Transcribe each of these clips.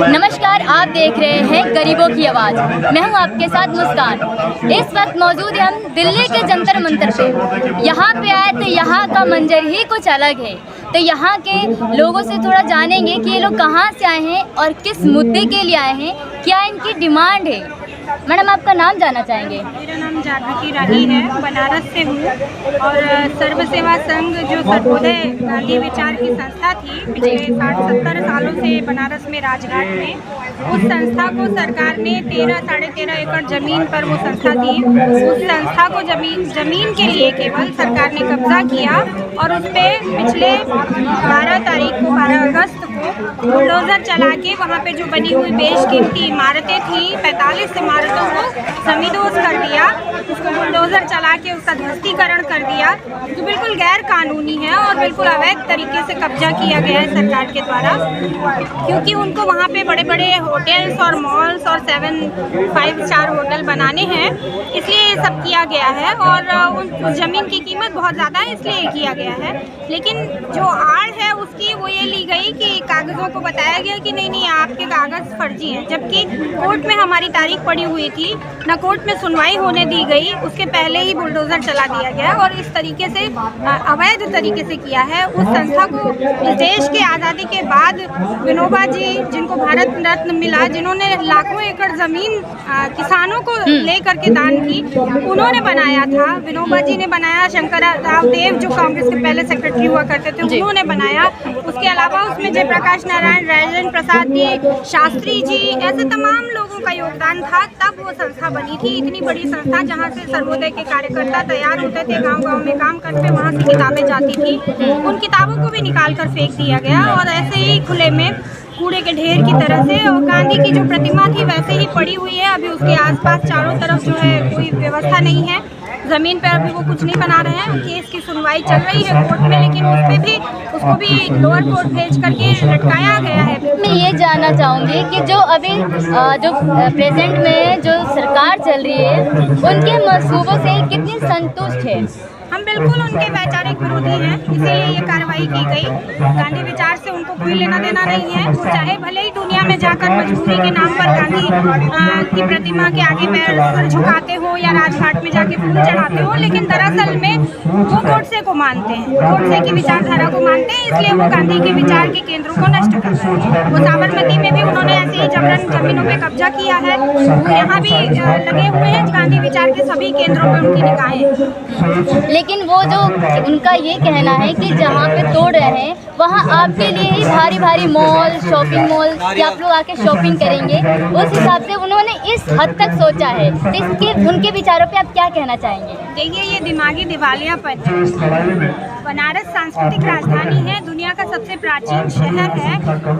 नमस्कार, आप देख रहे हैं गरीबों की आवाज़। मैं हूं आपके साथ मुस्कान। इस वक्त मौजूद हैं हम दिल्ली के जंतर मंतर पे। यहाँ पे आए तो यहाँ का मंजर ही कुछ अलग है। तो यहाँ के लोगों से थोड़ा जानेंगे कि ये लोग कहाँ से आए हैं और किस मुद्दे के लिए आए हैं, क्या इनकी डिमांड है। मैडम, आपका नाम जानना चाहेंगे? मेरा नाम जागृति रानी है, बनारस से हूँ और सर्व सेवा संघ जो सर्वोदय गांधी विचार की संस्था थी पिछले 60-70 सालों से बनारस में राजघाट में, उस संस्था को सरकार ने 13-13.5 एकड़ ज़मीन पर वो संस्था थी। उस संस्था को जमीन के लिए केवल सरकार ने कब्जा किया और उस पर पिछले 12 अगस्त को बुलडोज़र चला के वहाँ पे जो बनी हुई बेशकीमती इमारतें थी, 45 इमारतों को जमींदोज कर दिया। उसको बुलडोज़र चला के उसका ध्वस्तीकरण कर दिया, जो बिल्कुल गैर कानूनी है और बिल्कुल अवैध तरीके से कब्जा किया गया है सरकार के द्वारा। क्योंकि उनको वहाँ पे बड़े बड़े होटल्स और मॉल्स और 5 स्टार होटल बनाने हैं, इसलिए ये सब किया गया है। और उस ज़मीन की कीमत बहुत ज़्यादा है, इसलिए ये किया गया है। लेकिन जो आड़ है उसकी वो ये ली गई कि कागज़ों को बताया गया कि नहीं आपके कागज़ फर्जी हैं, जबकि कोर्ट में हमारी तारीख पड़ी हुई थी, न कोर्ट में सुनवाई होने दी गई, उसके पहले ही बुलडोज़र चला दिया गया और इस तरीके से अवैध तरीके से किया है। उस संस्था को इस देश के आज़ादी के बाद विनोबा जी, जिनको भारत रत्न मिला, जिन्होंने लाखों एकड़ ज़मीन किसानों को लेकर के दान की, उन्होंने बनाया था। विनोबा जी ने बनाया, शंकर राव देव जो कांग्रेस के पहले सेक्रेटरी हुआ करते थे, उन्होंने बनाया। उसके अलावा उसमें जयप्रकाश नारायण, राजेंद्र प्रसाद जी, शास्त्री जी, ऐसे तमाम लोगों का योगदान था, तब वो संस्था बनी थी। इतनी बड़ी संस्था जहाँ से सर्वोदय के कार्यकर्ता तैयार होते थे, गांव-गांव में काम करते, वहाँ से किताबें जाती थी। उन किताबों को भी निकाल कर फेंक दिया गया और ऐसे ही खुले में कूड़े के ढेर की तरह से। और गांधी की जो प्रतिमा थी वैसे ही पड़ी हुई है। अभी उसके आसपास चारों तरफ जो है कोई व्यवस्था नहीं है, ज़मीन पर अभी वो कुछ नहीं बना रहे हैं। केस की सुनवाई चल रही है कोर्ट में, लेकिन उसको भी लोअर कोर्ट भेज करके लटकाया गया है। मैं ये जानना चाहूँगी कि जो अभी जो प्रेजेंट में जो सरकार चल रही है, उनके मंसूबों से कितनी संतुष्ट है? हम बिल्कुल उनके वैचारिक विरोधी हैं, इसीलिए ये कार्रवाई की गई। गांधी विचार से उनको कोई लेना देना नहीं है। वो चाहे भले ही दुनिया में जाकर मजबूरी के नाम पर गांधी की प्रतिमा के आगे पैर झुकाते हो या राजघाट में जाके फूल चढ़ाते हो, लेकिन दरअसल में वो गोडसे को मानते हैं, गोडसे की विचारधारा को मानते हैं, इसलिए वो गांधी के विचार के केंद्रों को नष्ट कर रहे हैं। वो साबरमती में भी उन्होंने ऐसे ही जबरन जमीनों पर कब्जा किया है। यहाँ भी लगे हुए हैं गांधी विचार के सभी केंद्रों पर उनकी निगाहें। लेकिन वो जो उनका ये कहना है कि जहाँ पे तोड़ रहे हैं वहाँ आपके लिए ही भारी भारी मॉल, शॉपिंग मॉल, कि आप लोग आके शॉपिंग करेंगे, उस हिसाब से उन्होंने इस हद तक सोचा है। तो इसके उनके विचारों पे आप क्या कहना चाहेंगे? देखिए, ये दिमागी दिवालियापन है। बनारस सांस्कृतिक राजधानी है, दुनिया का सबसे प्राचीन शहर है।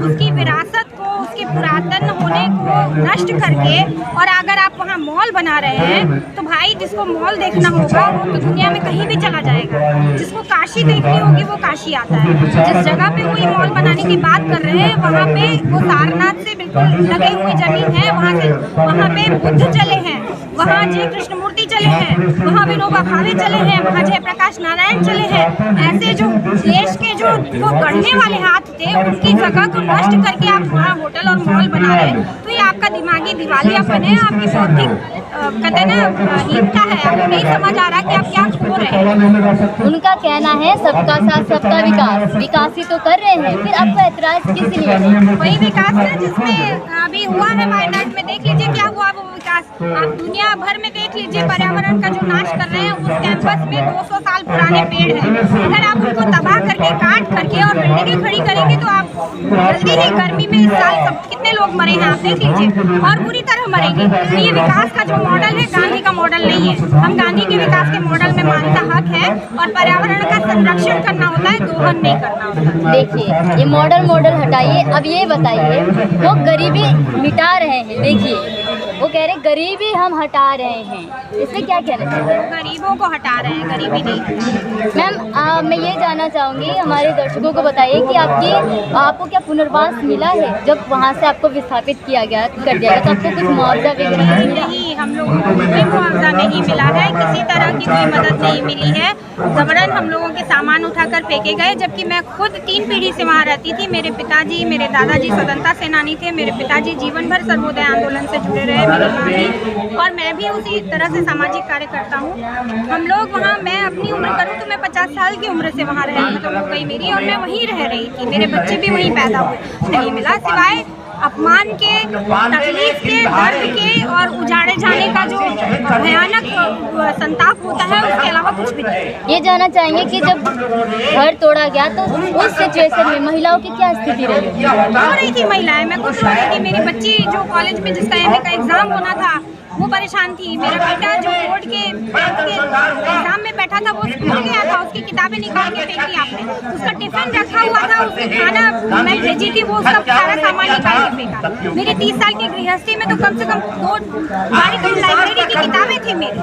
उसकी विरासत को, उसके पुरातन होने को नष्ट करके, और अगर आप वहाँ मॉल बना रहे हैं तो भाई जिसको मॉल देखना होगा वो तो दुनिया में कहीं भी चला जाएगा। जिसको काशी देखनी होगी वो काशी आता है। जिस जगह पे वो ये मॉल बनाने की बात कर रहे हैं, वहाँ पे वो सारनाथ से बिल्कुल लगी हुई जमीन है। वहाँ पे बुद्ध चले हैं, वहाँ जय कृष्णमूर्ति चले हैं, वहाँ विनोबा भावे चले हैं, वहाँ जयप्रकाश नारायण चले हैं। ऐसे जो देश के जो वो गढ़ने वाले हाथ थे, उनकी जगह को नष्ट करके आप वहाँ होटल और मॉल बना रहे हैं, तो ये आपका दिमागी दिवालियापन है, आपकी बौद्धिक कहते हैं ना हीनता है। आपको नहीं समझ आ रहा कि आप क्या खो रहे हैं। उनका कहना है सबका साथ सबका विकास, विकास ही तो कर रहे हैं, फिर आपका ऐतराज किस लिए है? वही विकास है जिसमें अभी हुआ है वायनाड में। देख लीजिए क्या हुआ वो विकास। आप दुनिया भर में देख लीजिए, पर्यावरण का जो नाश कर रहे हैं, उस कैंपस में 200 साल पुराने पेड़ हैं। अगर आप उनको तबाह करके, काट करके और बिल्डिंगें खड़ी करेंगे तो आप जल्दी ही गर्मी में इस साल कितने लोग मरे हैं आप देख लीजिए, और बुरी तरह मरेंगे। तो ये विकास का जो मॉडल है गांधी का मॉडल नहीं है। हम गांधी के विकास के मॉडल में मानता हक है, और पर्यावरण का संरक्षण करना होता है, दोहन नहीं करना होता। देखिए, ये मॉडल हटाइए, अब ये बताइए, वो गरीबी मिटा रहे हैं। देखिए, वो कह रहे गरीबी हम हटा रहे हैं, इससे क्या कहना चाहते हैं? गरीबों को हटा रहे हैं, गरीबी नहीं। मैम मैं ये जानना चाहूँगी, हमारे दर्शकों को बताइए कि आपको क्या पुनर्वास मिला है? जब वहाँ से आपको विस्थापित कर दिया गया तो आपको कुछ मुआवजा वगैरह मिला? नहीं, हम लोगों को कोई मुआवजा नहीं मिला है, किसी तरह की कोई मदद नहीं मिली है। ज़बरन हम लोगों के सामान उठाकर फेंके गए, जबकि मैं खुद 3 पीढ़ी से वहाँ रहती थी। मेरे पिताजी, मेरे दादाजी स्वतंत्रता सेनानी थे, मेरे पिताजी जीवन भर सर्वोदय आंदोलन से जुड़े रहे, मेरी माँ भी, और मैं भी उसी तरह से सामाजिक कार्य करता हूँ। हम लोग वहाँ, मैं अपनी उम्र करूँ तो मैं 50 साल की उम्र से वहाँ खत्म हो गई मेरी, और मैं वहीं रह रही थी, मेरे बच्चे भी वहीं पैदा हुए। नहीं मिला सिवाय अपमान के, तकलीफ के, दर्द के और उजाड़े जाने का जो भयानक संताप होता है, उसके अलावा कुछ भी नहीं। ये जानना चाहेंगे कि जब घर तोड़ा गया तो उस सिचुएशन में महिलाओं की क्या स्थिति रही? रो रही थी महिलाएं, मैं खुद रो रही थी। मेरी बच्ची जो कॉलेज में जिसका एमए का एग्जाम होना था वो परेशान थी। मेरा बेटा जो बोर्ड के एग्जाम में बैठा था वो स्कूल गया था, उसकी किताबें निकाल के फेंक दी आपने। उसका टिफिन रखा हुआ था, उसके खाना मैं भेजी थी, वो उसका सारा सामान निकाल के फेंका। मेरी 30 साल की गृहस्थी में तो कम से कम 2 बड़ी लाइब्रेरी की किताबें थी मेरी,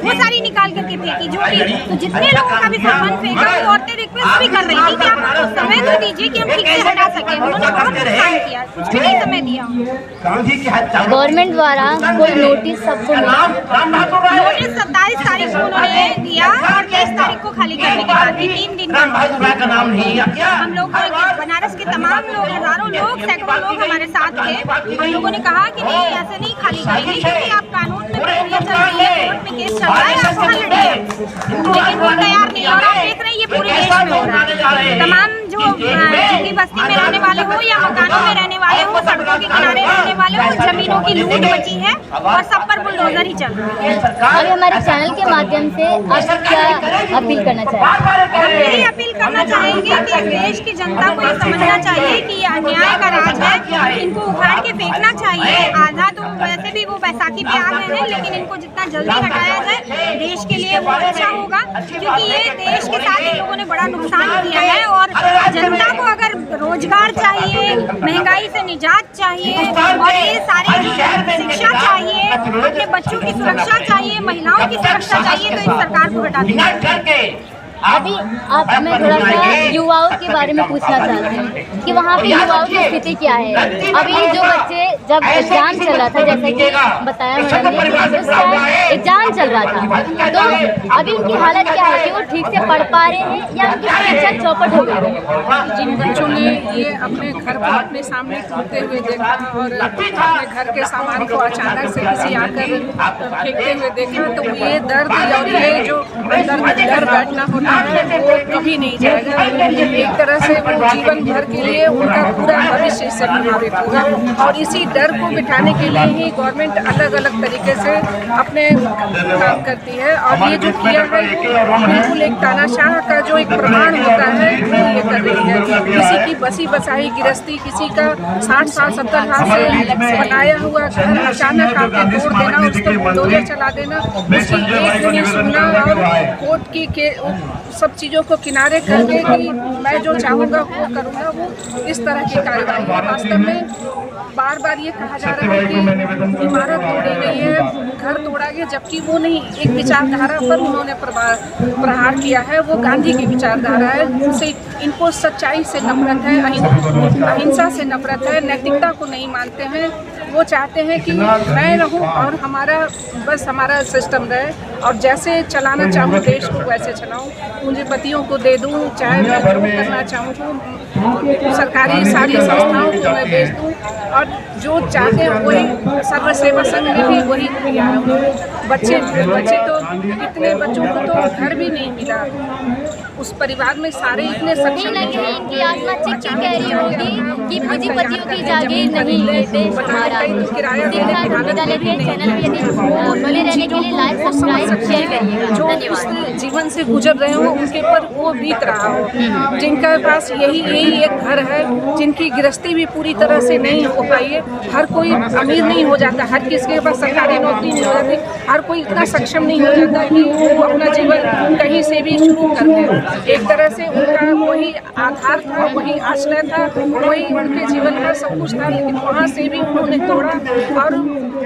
वो सारी निकाल करके फेंकी। जो भी तो जितने लोगों का भी सामान फेंका, वो औरतें रिक्वेस्ट भी कर रही थी कि आप हमको समय तो दीजिए कि हम ठीक से हटा सकें। उन्होंने बहुत नुकसान किया, कुछ भी नहीं समय दिया। गवर्नमेंट द्वारा कोई नोटिस सबको नोटिस 27 तारीख को उन्होंने दिया और 23 तारीख को खाली करने के बाद भी 3 दिन हम लोग बनारस के तमाम लोग, हजारों लोग, सैकड़ों लोग हमारे साथ थे। हम लोगों ने कहा कि नहीं, ऐसे नहीं खाली करेंगे, क्योंकि आप कानून में प्रक्रिया चल रही है, कोर्ट में केस चल रहा है, आप वहाँ लड़िए। लेकिन वो तैयार नहीं, और आप देख रहे हैं ये पूरे देश में हो रहा है। तमाम जो झुग्गी बस्ती में रहने वाले हो या मकानों में रहने वाले हो, सड़कों के किनारे रहने वाले हो, जमीनों की लूट मची है और सब पर बुलडोजर ही चल रहा है। और हमारे चैनल के माध्यम से आप क्या अपील करना चाहेंगे? हम यही अपील करना चाहेंगे कि देश की जनता को ये समझना चाहिए कि ये अन्याय का राज है, इनको उखाड़ के फेंकना चाहिए। आधा तो वैसे भी वो बैसाखी पे आ गए हैं, लेकिन इनको जितना जल्दी हटाया जाए देश के लिए वो अच्छा होगा, क्योंकि ये देश के साथ इन लोगों ने बड़ा नुकसान किया है। और जनता को अगर रोजगार चाहिए, महंगाई से निजात चाहिए और ये सारे शिक्षा चाहिए, अपने बच्चों की सुरक्षा चाहिए, महिलाओं की सुरक्षा चाहिए, तो इस सरकार को हटा देना। अभी मैं थोड़ा सा युवाओं के बारे में पूछना चाहती हूँ कि वहाँ पे युवाओं की स्थिति क्या है? अभी जो बच्चे, जब एग्जाम चल रहा था, जैसे कि बताया मैडम ने, उस टाइम एग्जाम चल रहा था, तो अभी उनकी हालत क्या है कि वो ठीक से पढ़ पा रहे हैं या उनकी सुरक्षा चौपट हो गई है? जिन बच्चों ने ये अपने घर को अपने सामने टूटते हुए देखा और अपने घर के सामान को अचानक से किसी आकर फेंकते हुए देखा, तो ये दर्द और ये जो अंदर डर बैठना होता है वो कभी नहीं जाएगा। एक तरह से वो जीवन भर के लिए उनका पूरा भविष्य इससे प्रभावित होगा, और इसी डर को बिठाने के लिए ही गवर्नमेंट अलग अलग तरीके से अपने काम करती है। और ये जो किया है वो बिल्कुल एक तानाशाह का जो एक प्रमाण होता है वो ये कर रही है। किसी की बसी बसाई गृहस्थी, किसी का 60 साल 70 साल से बनाया हुआ घर अचानक आके तोड़ देना, उस पर बुलडोजर चला देना, उसकी एक नहीं सुनना और कोर्ट की सब चीज़ों को किनारे करके कि मैं जो चाहूँगा वो करूँगा, वो इस तरह की कार्रवाई है। वास्तव में बार बार ये कहा जा रहा है कि इमारत तोड़ी गई है, घर तोड़ा गया, जबकि वो नहीं, एक विचारधारा पर उन्होंने प्रहार किया है, वो गांधी की विचारधारा है। जिनसे इनको सच्चाई से नफरत है, अहिंसा से नफरत है, नैतिकता को नहीं मानते हैं। वो चाहते हैं कि मैं रहूं और हमारा सिस्टम रहे, और जैसे चलाना चाहूँ देश को वैसे चलाऊँ, पूंजीपतियों को दे दूँ, चाहे मैं जो करना चाहूँ सरकारी सारी संस्थाओं को मैं बेच दूँ, और जो चाहते हैं वही सर्व सेवा संघ ने भी वही किया है। बच्चे तो इतने बच्चों को तो घर भी नहीं मिला, उस परिवार में सारे इतने सक्षम नहीं, इनकी आत्मा चिक चिक कह रही होगी कि पूंजीपतियों की जागीर नहीं है देश हमारा। बने रहने के लिए लाइक, सब्सक्राइब, शेयर करिएगा। जो उस जीवन से गुजर रहे हो उनके पर वो बीत रहा हो, जिनका पास यही एक घर है, जिनकी गृहस्थी भी पूरी तरह से नहीं हो पाई है। हर कोई अमीर नहीं हो जाता, हर किसी के पास सरकारी नौकरी नहीं हो जाती, हर कोई इतना सक्षम नहीं हो जाता कि वो अपना जीवन कहीं से भी शुरू कर दे। एक तरह से उनका वही आधार था, वही आश्रय था, वही उनके जीवन का सब कुछ था। लेकिन वहाँ से भी उन्होंने तोड़ा और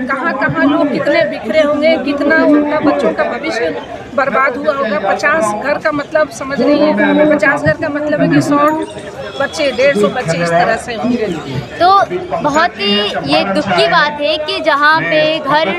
कहाँ कहाँ लोग कितने बिखरे होंगे, कितना उनका बच्चों का भविष्य बर्बाद हुआ होगा। 50 घर का मतलब समझ रही है, 50 घर का मतलब है कि 100 बच्चे, 150 बच्चे इस तरह से होंगे। तो बहुत ही ये दुख की बात है कि जहाँ पे घर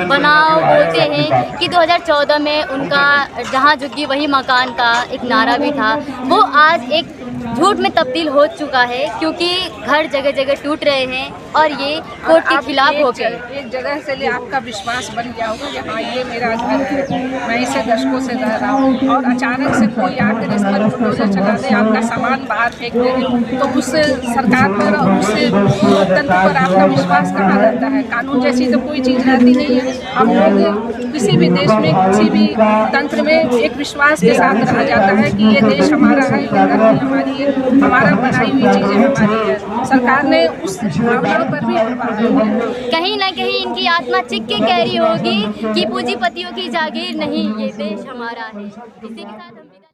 बनाओ बोलते हैं कि 2014 में उनका जहाँ झुग्गी वही मकान का एक नारा भी था, वो आज एक झूठ में तब्दील हो चुका है, क्योंकि घर जगह जगह टूट रहे हैं और ये कोर्ट के खिलाफ हो गए। एक जगह से ले आपका विश्वास बन गया होगा कि हाँ ये मेरा घर है, मैं इसे दशकों से रह रहा हूँ, और अचानक से कोई आकर इस पर बुलडोजर चला दे, आपका सामान बाहर फेंक दे, तो उससे सरकार पर और उससे लोकतंत्र पर आपका विश्वास कहाँ रहता है। कानून जैसी तो कोई चीज़ रहती नहीं है। हम लोग किसी भी देश में, किसी भी तंत्र में एक विश्वास के साथ रहा जाता है कि ये देश हमारा है, ये धरती हमारी है, हमारा बनाई हुई चीज़ें हमारी है। सरकार ने उस भावना पर भी कहीं ना कहीं इनकी आत्मा चिक के कह रही होगी कि पूंजीपतियों की जागीर नहीं, ये देश हमारा है। इसी के साथ हम